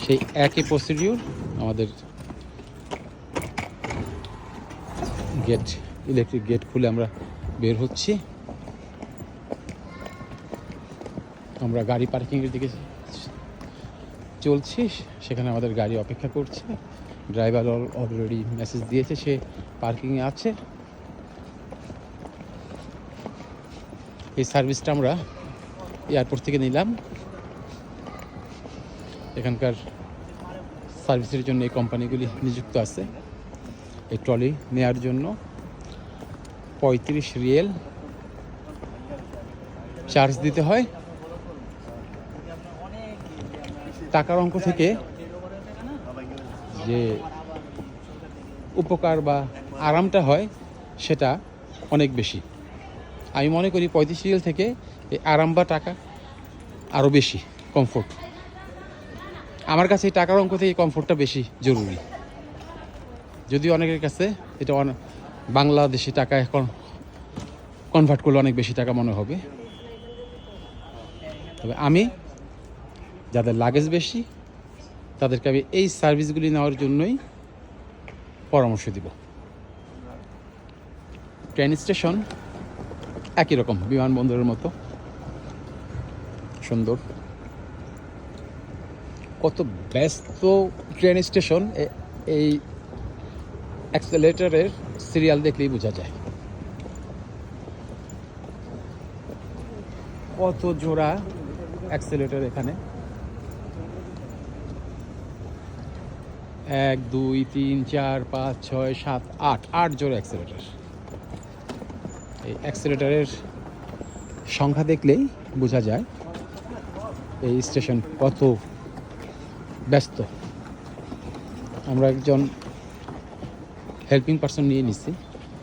সেই একই প্রসিডিউর আমাদের গেট, ইলেকট্রিক গেট খুলে আমরা বের হচ্ছি। আমরা গাড়ি পার্কিংয়ের দিকে চলছি, সেখানে আমাদের গাড়ি অপেক্ষা করছে। ড্রাইভার অলরেডি মেসেজ দিয়েছে সে পার্কিংয়ে আছে। এই সার্ভিসটা আমরা এয়ারপোর্ট থেকে নিলাম। এখানকার সার্ভিসের জন্য এই কোম্পানিগুলি নিযুক্ত আছে। এই ট্রলি নেওয়ার জন্য 35 রিয়েল চার্জ দিতে হয়। টাকার অঙ্ক থেকে যে উপকার বা আরামটা হয় সেটা অনেক বেশি। আমি মনে করি 35 রিয়েল থেকে এই আরাম বা টাকা আরও বেশি কমফোর্ট। আমার কাছে এই টাকার অঙ্ক থেকে এই কমফোর্টটা বেশি জরুরি। যদিও অনেকের কাছে এটা বাংলাদেশি টাকা এখন কনভার্ট করলে অনেক বেশি টাকা মনে হবে, তবে আমি যাদের লাগেজ বেশি তাদেরকে আমি এই সার্ভিসগুলি নেওয়ার জন্যই পরামর্শ দিব। ট্রেন স্টেশন একই রকম, বিমানবন্দরের মতো সুন্দর। কত ব্যস্ত ট্রেন স্টেশন, এই অ্যাক্সেলেটরের সিরিয়াল দেখলেই বোঝা যায়। কত জোড়া অ্যাক্সেলেটর এখানে, 1 2 3 4 5 6 7 8 জোড়া অ্যাক্সেলেটর। এই অ্যাক্সেলেটরের সংখ্যা দেখলেই বোঝা যায় এই স্টেশন কত ব্যস্ত। আমরা একজন হেল্পিং পারসন নিয়ে নিচ্ছি।